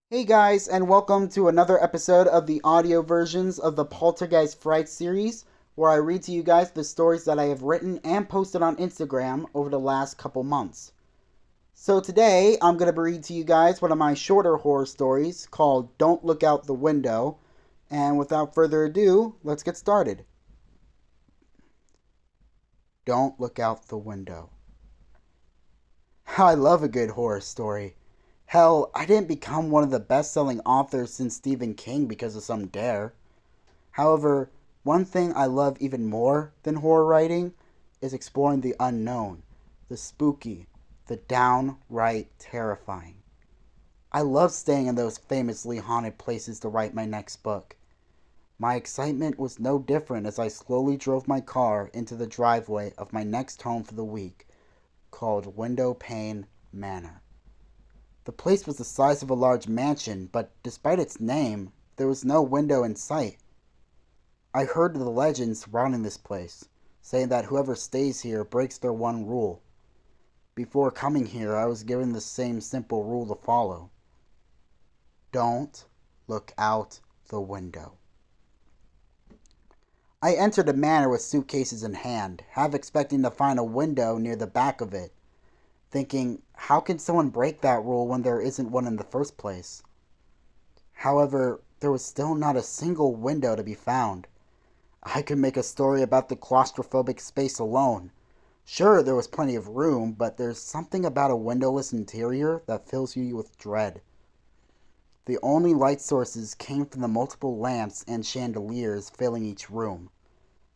Hey guys, and welcome to another episode of the audio versions of the Poltergeist Fright series, where I read to you guys the stories that I have written and posted on Instagram over the last couple months. So today, I'm going to read to you guys one of my shorter horror stories called Don't Look Out the Window. And without further ado, let's get started. Don't Look Out the Window. I love a good horror story. Hell, I didn't become one of the best selling authors since Stephen King because of some dare. However, one thing I love even more than horror writing is exploring the unknown, the spooky, the downright terrifying. I love staying in those famously haunted places to write my next book. My excitement was no different as I slowly drove my car into the driveway of my next home for the week, called Windowpane Manor. The place was the size of a large mansion, but despite its name, there was no window in sight. I heard the legends surrounding this place, saying that whoever stays here breaks their one rule. Before coming here, I was given the same simple rule to follow. Don't look out the window. I entered the manor with suitcases in hand, half expecting to find a window near the back of it, thinking, how can someone break that rule when there isn't one in the first place? However, there was still not a single window to be found. I could make a story about the claustrophobic space alone. Sure, there was plenty of room, but there's something about a windowless interior that fills you with dread. The only light sources came from the multiple lamps and chandeliers filling each room.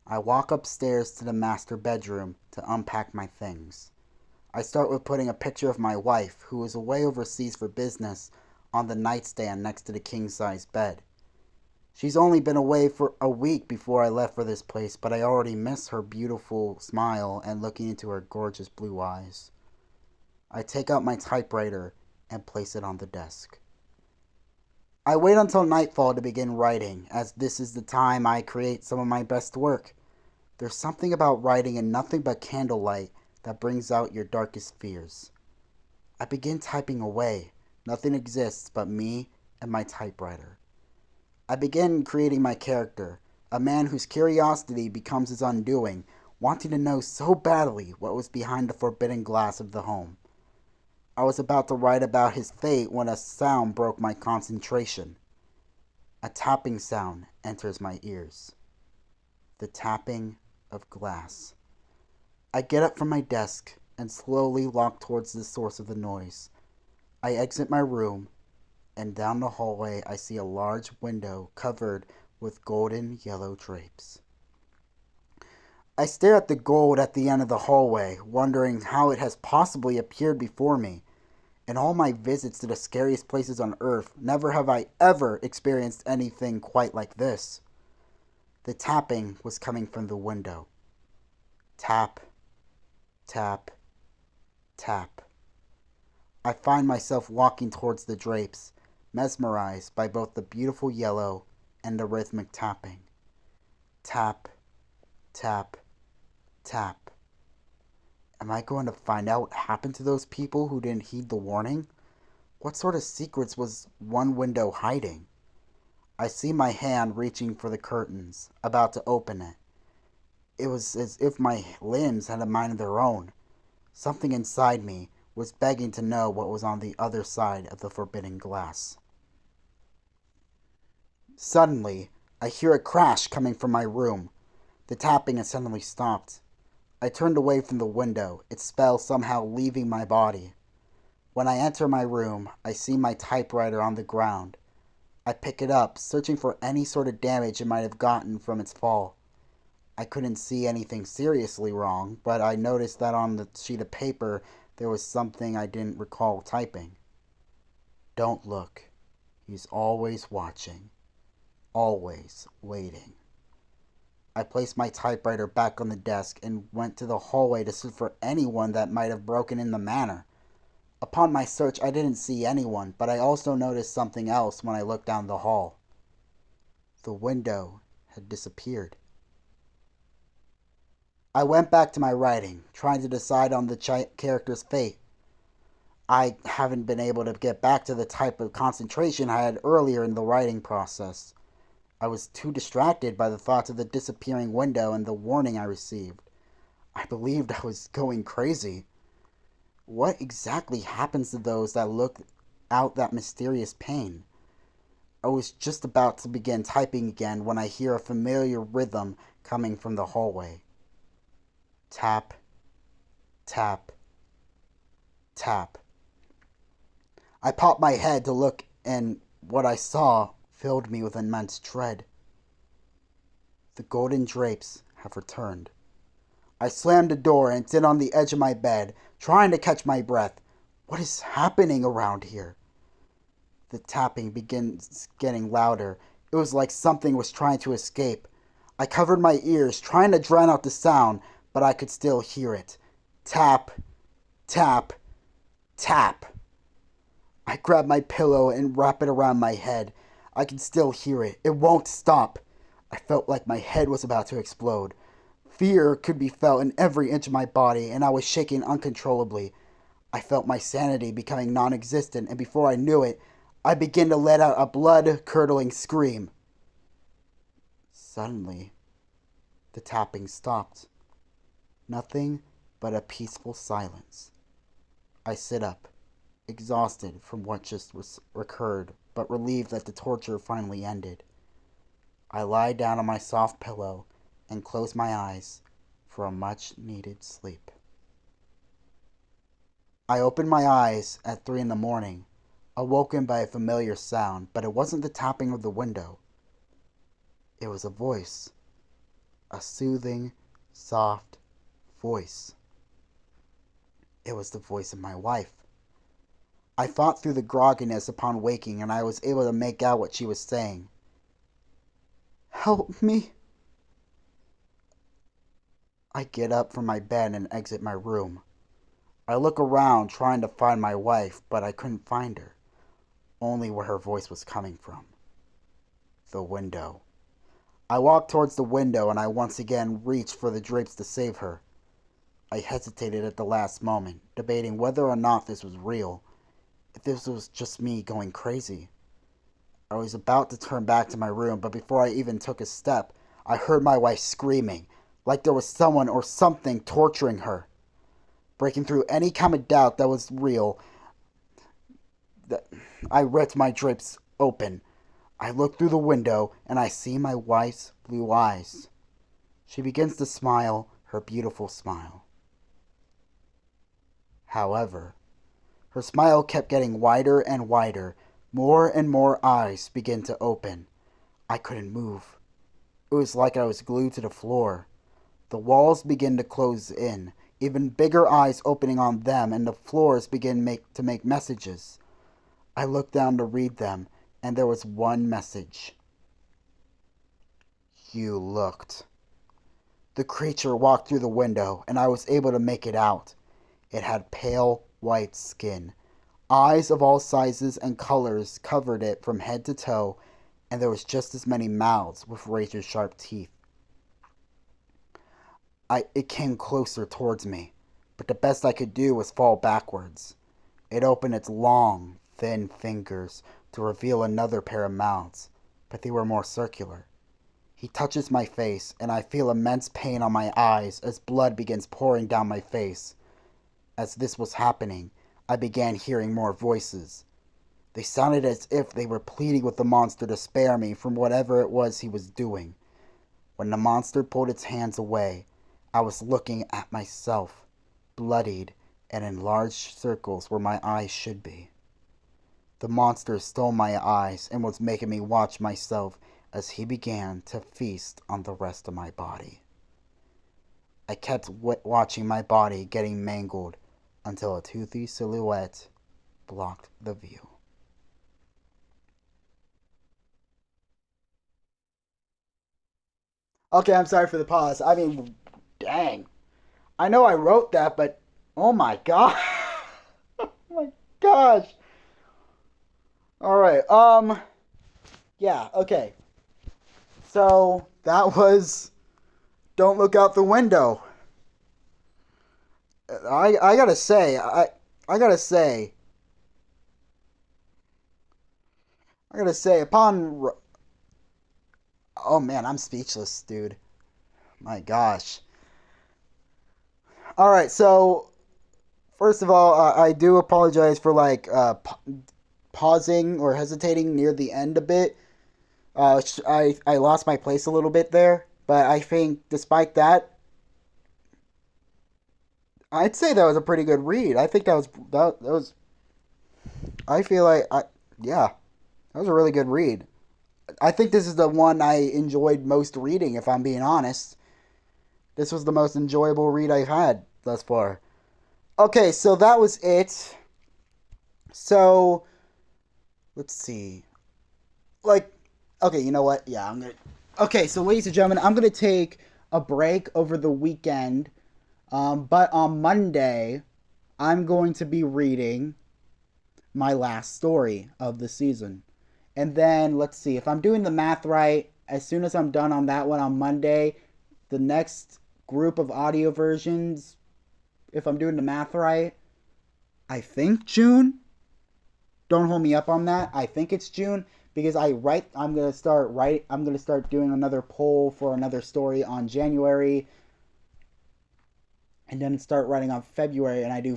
I walk upstairs to the master bedroom to unpack my things. I start with putting a picture of my wife, who is away overseas for business, on the nightstand next to the king-size bed. She's only been away for a week before I left for this place, but I already miss her beautiful smile and looking into her gorgeous blue eyes. I take out my typewriter and place it on the desk. I wait until nightfall to begin writing, as this is the time I create some of my best work. There's something about writing in nothing but candlelight that brings out your darkest fears. I begin typing away. Nothing exists but me and my typewriter. I begin creating my character, a man whose curiosity becomes his undoing, wanting to know so badly what was behind the forbidden glass of the home. I was about to write about his fate when a sound broke my concentration. A tapping sound enters my ears. The tapping of glass. I get up from my desk and slowly walk towards the source of the noise. I exit my room, and down the hallway I see a large window covered with golden yellow drapes. I stare at the gold at the end of the hallway, wondering how it has possibly appeared before me. In all my visits to the scariest places on earth, never have I ever experienced anything quite like this. The tapping was coming from the window. Tap, tap, tap. I find myself walking towards the drapes, mesmerized by both the beautiful yellow and the rhythmic tapping. Tap, tap, tap. Am I going to find out what happened to those people who didn't heed the warning? What sort of secrets was one window hiding? I see my hand reaching for the curtains, about to open it. It was as if my limbs had a mind of their own. Something inside me was begging to know what was on the other side of the forbidden glass. Suddenly, I hear a crash coming from my room. The tapping has suddenly stopped. I turned away from the window, its spell somehow leaving my body. When I enter my room, I see my typewriter on the ground. I pick it up, searching for any sort of damage it might have gotten from its fall. I couldn't see anything seriously wrong, but I noticed that on the sheet of paper there was something I didn't recall typing. Don't look. He's always watching. Always waiting. I placed my typewriter back on the desk and went to the hallway to search for anyone that might have broken in the manor. Upon my search, I didn't see anyone, but I also noticed something else when I looked down the hall. The window had disappeared. I went back to my writing, trying to decide on the character's fate. I haven't been able to get back to the type of concentration I had earlier in the writing process. I was too distracted by the thoughts of the disappearing window and the warning I received. I believed I was going crazy. What exactly happens to those that look out that mysterious pain? I was just about to begin typing again when I hear a familiar rhythm coming from the hallway. Tap, tap, tap. I popped my head to look, and what I saw filled me with immense dread. The golden drapes have returned. I slammed the door and sit on the edge of my bed, trying to catch my breath. What is happening around here? The tapping begins getting louder. It was like something was trying to escape. I covered my ears, trying to drown out the sound, but I could still hear it. Tap, tap, tap. I grab my pillow and wrap it around my head. I can still hear it. It won't stop. I felt like my head was about to explode. Fear could be felt in every inch of my body, and I was shaking uncontrollably. I felt my sanity becoming non-existent, and before I knew it, I began to let out a blood-curdling scream. Suddenly, the tapping stopped. Nothing but a peaceful silence. I sit up, exhausted from what just occurred, but relieved that the torture finally ended. I lie down on my soft pillow and close my eyes for a much-needed sleep. I opened my eyes at 3 a.m, awoken by a familiar sound, but it wasn't the tapping of the window. It was a voice. A soothing, soft voice. It was the voice of my wife. I fought through the grogginess upon waking, and I was able to make out what she was saying. "Help me." I get up from my bed and exit my room. I look around trying to find my wife, but I couldn't find her. Only where her voice was coming from. The window. I walked towards the window and I once again reached for the drapes to save her. I hesitated at the last moment, debating whether or not this was real, if this was just me going crazy. I was about to turn back to my room, but before I even took a step, I heard my wife screaming, like there was someone or something torturing her. Breaking through any kind of doubt that was real, I ripped my drapes open. I look through the window and I see my wife's blue eyes. She begins to smile her beautiful smile. However, her smile kept getting wider and wider. More and more eyes began to open. I couldn't move. It was like I was glued to the floor. The walls began to close in, even bigger eyes opening on them, and the floors began to make messages. I looked down to read them, and there was one message. You looked. The creature walked through the window, and I was able to make it out. It had pale white skin. Eyes of all sizes and colors covered it from head to toe, and there was just as many mouths with razor-sharp teeth. It came closer towards me, but the best I could do was fall backwards. It opened its long, thin fingers to reveal another pair of mouths, but they were more circular. He touches my face, and I feel immense pain on my eyes as blood begins pouring down my face. As this was happening, I began hearing more voices. They sounded as if they were pleading with the monster to spare me from whatever it was he was doing. When the monster pulled its hands away, I was looking at myself, bloodied and in large circles where my eyes should be. The monster stole my eyes and was making me watch myself as he began to feast on the rest of my body. I kept watching my body getting mangled until a toothy silhouette blocked the view. Okay, I'm sorry for the pause. I mean, dang. I know I wrote that, but oh my god. Oh my gosh. All right. Yeah, okay. So, that was Don't Look Out the Window. I gotta say, I'm gonna say oh man, I'm speechless, dude. My gosh. All right, so first of all, I do apologize for pausing or hesitating near the end a bit. I lost my place a little bit there, but I think despite that, I'd say that was a pretty good read. I think that was. I feel like yeah, that was a really good read. I think this is the one I enjoyed most reading. If I'm being honest, this was the most enjoyable read I've had thus far. Okay, so that was it. So let's see. Like, okay, you know what? Yeah, I'm gonna. Okay, so ladies and gentlemen, I'm gonna take a break over the weekend. But on Monday, I'm going to be reading my last story of the season. And then, let's see, if I'm doing the math right, as soon as I'm done on that one on Monday, the next group of audio versions, if I'm doing the math right, I think June. Don't hold me up on that. I think it's June because I'm gonna start doing another poll for another story on January and then start writing on February, and I do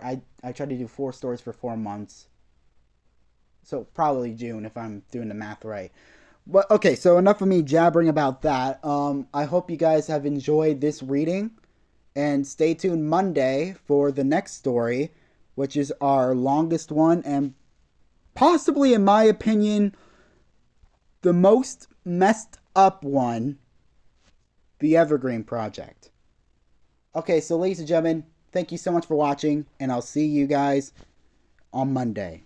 I try to do 4 stories for 4 months. So probably June if I'm doing the math right. But okay, so enough of me jabbering about that. I hope you guys have enjoyed this reading, and stay tuned Monday for the next story, which is our longest one and possibly, in my opinion, the most messed up one, the Evergreen Project. Okay, so ladies and gentlemen, thank you so much for watching, and I'll see you guys on Monday.